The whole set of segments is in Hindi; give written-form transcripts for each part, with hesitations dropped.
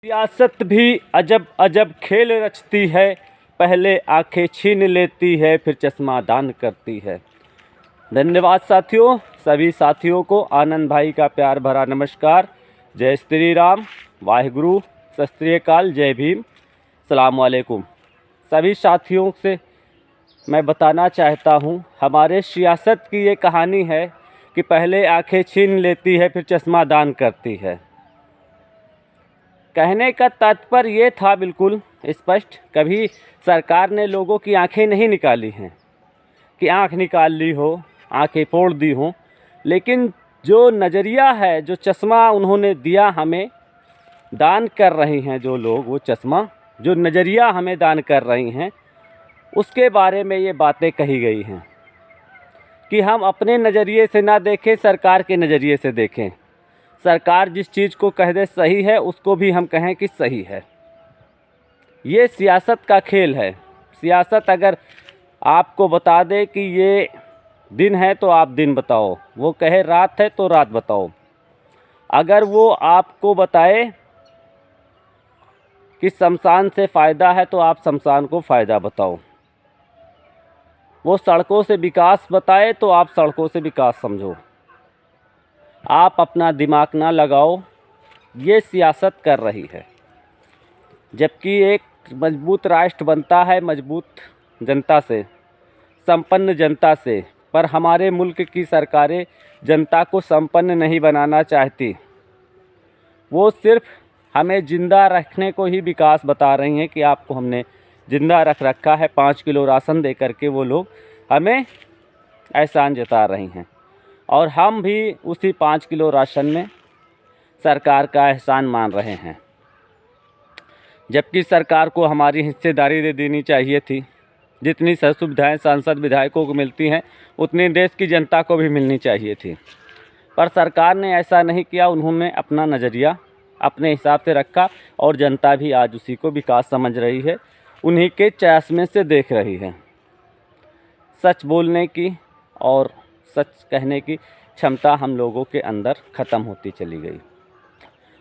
सियासत भी अजब अजब खेल रचती है। पहले आंखें छीन लेती है, फिर चश्मा दान करती है। धन्यवाद साथियों। सभी साथियों को आनंद भाई का प्यार भरा नमस्कार। जय श्री राम, वाहिगुरु, सत श्री अकाल, जय भीम, सलाम वालेकुम। सभी साथियों से मैं बताना चाहता हूँ, हमारे सियासत की ये कहानी है कि पहले आंखें छीन लेती है, फिर चश्मा दान करती है। कहने का तात्पर्य ये था बिल्कुल स्पष्ट, कभी सरकार ने लोगों की आंखें नहीं निकाली हैं कि आंख निकाल ली हो, आंखें फोड़ दी हों, लेकिन जो नज़रिया है, जो चश्मा उन्होंने दिया हमें, दान कर रही हैं जो लोग, वो चश्मा जो नज़रिया हमें दान कर रही हैं, उसके बारे में ये बातें कही गई हैं कि हम अपने नज़रिए से ना देखें, सरकार के नज़रिए से देखें। सरकार जिस चीज़ को कह दे सही है, उसको भी हम कहें कि सही है। ये सियासत का खेल है। सियासत अगर आपको बता दे कि ये दिन है तो आप दिन बताओ, वो कहे रात है तो रात बताओ। अगर वो आपको बताए कि शमशान से फ़ायदा है तो आप शमशान को फ़ायदा बताओ। वो सड़कों से विकास बताए तो आप सड़कों से विकास समझो। आप अपना दिमाग ना लगाओ। ये सियासत कर रही है। जबकि एक मजबूत राष्ट्र बनता है मजबूत जनता से, संपन्न जनता से, पर हमारे मुल्क की सरकारें जनता को संपन्न नहीं बनाना चाहती। वो सिर्फ हमें ज़िंदा रखने को ही विकास बता रही हैं कि आपको हमने ज़िंदा रख रखा है। 5 किलो राशन दे करके वो लोग हमें एहसान जता रही हैं, और हम भी उसी 5 किलो राशन में सरकार का एहसान मान रहे हैं। जबकि सरकार को हमारी हिस्सेदारी दे देनी चाहिए थी। जितनी सुविधाएं सांसद विधायकों को मिलती हैं, उतनी देश की जनता को भी मिलनी चाहिए थी, पर सरकार ने ऐसा नहीं किया। उन्होंने अपना नज़रिया अपने हिसाब से रखा, और जनता भी आज उसी को विकास समझ रही है, उन्हीं के चश्मे से देख रही है। सच बोलने की और सच कहने की क्षमता हम लोगों के अंदर ख़त्म होती चली गई।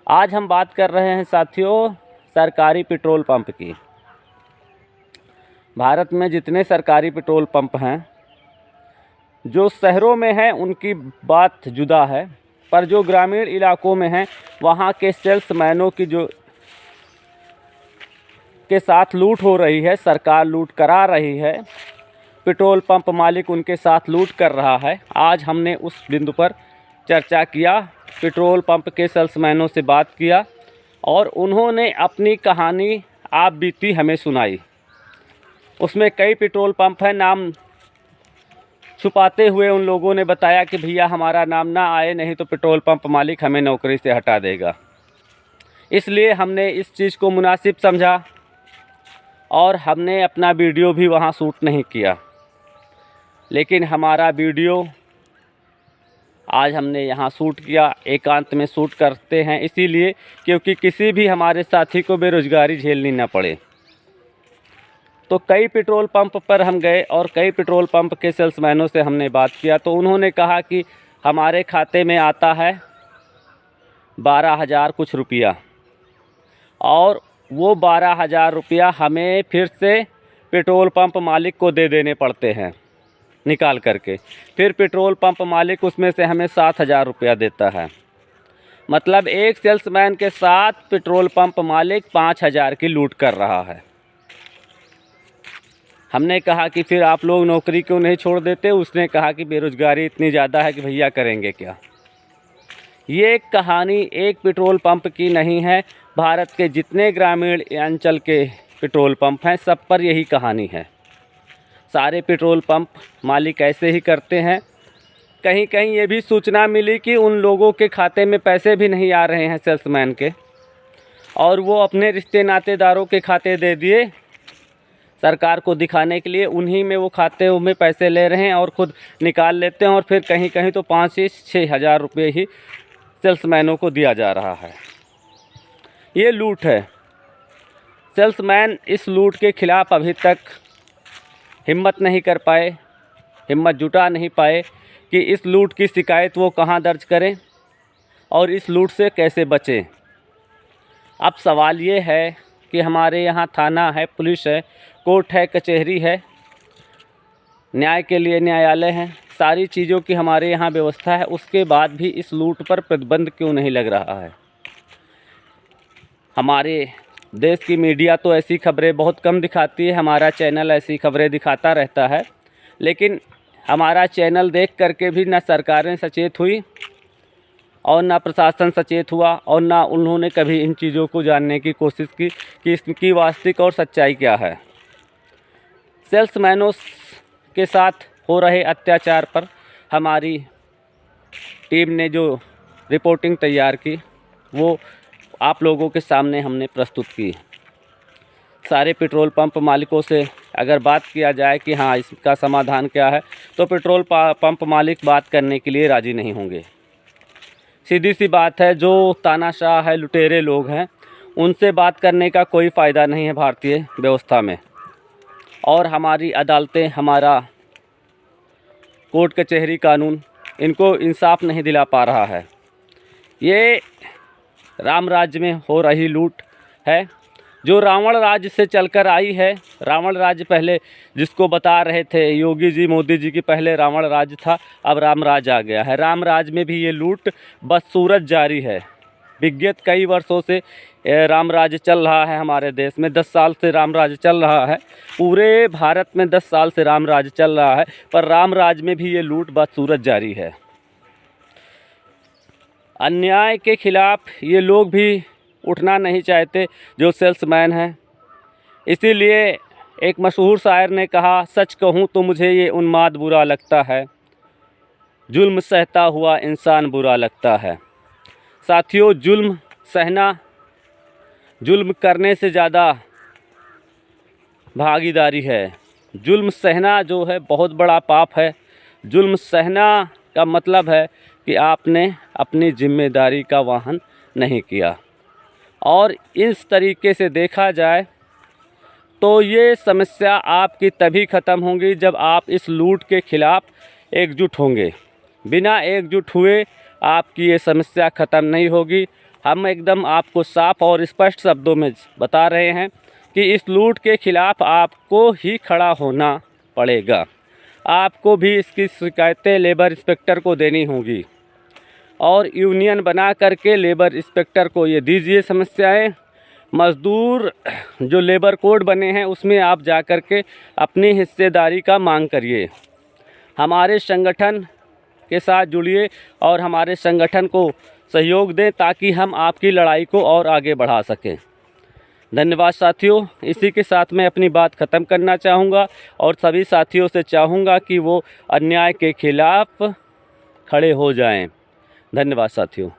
आज हम बात कर रहे हैं साथियों सरकारी पेट्रोल पंप की। भारत में जितने सरकारी पेट्रोल पंप हैं, जो शहरों में हैं उनकी बात जुदा है, पर जो ग्रामीण इलाकों में हैं, वहाँ के सेल्समैनों की जो के साथ लूट हो रही है, सरकार लूट करा रही है, पेट्रोल पंप मालिक उनके साथ लूट कर रहा है। आज हमने उस बिंदु पर चर्चा किया, पेट्रोल पंप के सेल्समैनों से बात किया, और उन्होंने अपनी कहानी आप बीती हमें सुनाई। उसमें कई पेट्रोल पंप हैं, नाम छुपाते हुए उन लोगों ने बताया कि भैया हमारा नाम ना आए, नहीं तो पेट्रोल पंप मालिक हमें नौकरी से हटा देगा। इसलिए हमने इस चीज़ को मुनासिब समझा, और हमने अपना वीडियो भी वहाँ शूट नहीं किया। लेकिन हमारा वीडियो आज हमने यहाँ शूट किया, एकांत में शूट करते हैं, इसीलिए क्योंकि किसी भी हमारे साथी को बेरोज़गारी झेलनी ना पड़े। तो कई पेट्रोल पंप पर हम गए और कई पेट्रोल पंप के सेल्समैनों से हमने बात किया, तो उन्होंने कहा कि हमारे खाते में आता है 12,000 कुछ रुपया, और वो 12,000 रुपया हमें फिर से पेट्रोल पंप मालिक को दे देने पड़ते हैं निकाल करके। फिर पेट्रोल पंप मालिक उसमें से हमें 7,000 रुपया देता है। मतलब एक सेल्समैन के साथ पेट्रोल पंप मालिक 5,000 की लूट कर रहा है। हमने कहा कि फिर आप लोग नौकरी क्यों नहीं छोड़ देते? उसने कहा कि बेरोज़गारी इतनी ज़्यादा है कि भैया करेंगे क्या। ये कहानी एक पेट्रोल पंप की नहीं है, भारत के जितने ग्रामीण अंचल के पेट्रोल पंप हैं, सब पर यही कहानी है। सारे पेट्रोल पंप मालिक ऐसे ही करते हैं। कहीं कहीं ये भी सूचना मिली कि उन लोगों के खाते में पैसे भी नहीं आ रहे हैं सेल्समैन के, और वो अपने रिश्ते नातेदारों के खाते दे दिए सरकार को दिखाने के लिए। उन्हीं में वो खाते में पैसे ले रहे हैं और ख़ुद निकाल लेते हैं, और फिर कहीं कहीं तो 5 से 6,000 रुपये ही सेल्समैनों को दिया जा रहा है। ये लूट है। सेल्समैन इस लूट के ख़िलाफ़ अभी तक हिम्मत नहीं कर पाए, हिम्मत जुटा नहीं पाए कि इस लूट की शिकायत वो कहाँ दर्ज करें और इस लूट से कैसे बचें। अब सवाल ये है कि हमारे यहाँ थाना है, पुलिस है, कोर्ट है, कचहरी है, न्याय के लिए न्यायालय है, सारी चीज़ों की हमारे यहाँ व्यवस्था है, उसके बाद भी इस लूट पर प्रतिबंध क्यों नहीं लग रहा है। हमारे देश की मीडिया तो ऐसी खबरें बहुत कम दिखाती है, हमारा चैनल ऐसी खबरें दिखाता रहता है, लेकिन हमारा चैनल देख करके भी न सरकारें सचेत हुई और ना प्रशासन सचेत हुआ और ना उन्होंने कभी इन चीज़ों को जानने की कोशिश की कि इसकी वास्तविक और सच्चाई क्या है। सेल्समैनों के साथ हो रहे अत्याचार पर हमारी टीम ने जो रिपोर्टिंग तैयार की वो आप लोगों के सामने हमने प्रस्तुत की। सारे पेट्रोल पंप मालिकों से अगर बात किया जाए कि हाँ इसका समाधान क्या है, तो पेट्रोल पंप मालिक बात करने के लिए राज़ी नहीं होंगे। सीधी सी बात है, जो तानाशाह है, लुटेरे लोग हैं, उनसे बात करने का कोई फ़ायदा नहीं है भारतीय व्यवस्था में। और हमारी अदालतें, हमारा कोर्ट कचहरी कानून इनको इंसाफ नहीं दिला पा रहा है। ये राम राज्य में हो रही लूट है, जो रावण राज्य से चलकर आई है। रावण राज्य पहले जिसको बता रहे थे योगी जी, मोदी जी की, पहले रावण राज्य था, अब राम राज्य आ गया है। राम राज्य में भी ये लूट बदसूरत जारी है। विगत कई वर्षों से राम राज्य चल रहा है हमारे देश में, 10 साल से राम राज्य चल रहा है। पूरे भारत में 10 साल से राम राज्य चल रहा है, पर राम राज्य में भी ये लूट बदसूरत जारी है। अन्याय के खिलाफ ये लोग भी उठना नहीं चाहते जो सेल्समैन हैं। इसीलिए एक मशहूर शायर ने कहा, सच कहूँ तो मुझे ये उन्माद बुरा लगता है, जुल्म सहता हुआ इंसान बुरा लगता है। साथियों, जुल्म सहना, जुल्म करने से ज़्यादा भागीदारी है। जुल्म सहना जो है बहुत बड़ा पाप है। जुल्म सहना का मतलब है कि आपने अपनी जिम्मेदारी का वहन नहीं किया। और इस तरीके से देखा जाए तो ये समस्या आपकी तभी ख़त्म होगी जब आप इस लूट के ख़िलाफ़ एकजुट होंगे। बिना एकजुट हुए आपकी ये समस्या ख़त्म नहीं होगी। हम एकदम आपको साफ और स्पष्ट शब्दों में बता रहे हैं कि इस लूट के ख़िलाफ़ आपको ही खड़ा होना पड़ेगा। आपको भी इसकी शिकायतें लेबर इंस्पेक्टर को देनी होगी और यूनियन बना करके लेबर इंस्पेक्टर को ये दीजिए समस्याएं। मज़दूर जो लेबर कोड बने हैं उसमें आप जा कर के अपनी हिस्सेदारी का मांग करिए। हमारे संगठन के साथ जुड़िए और हमारे संगठन को सहयोग दें ताकि हम आपकी लड़ाई को और आगे बढ़ा सकें। धन्यवाद साथियों। इसी के साथ मैं अपनी बात ख़त्म करना चाहूँगा और सभी साथियों से चाहूँगा कि वो अन्याय के खिलाफ़ खड़े हो जाएं। धन्यवाद साथियों।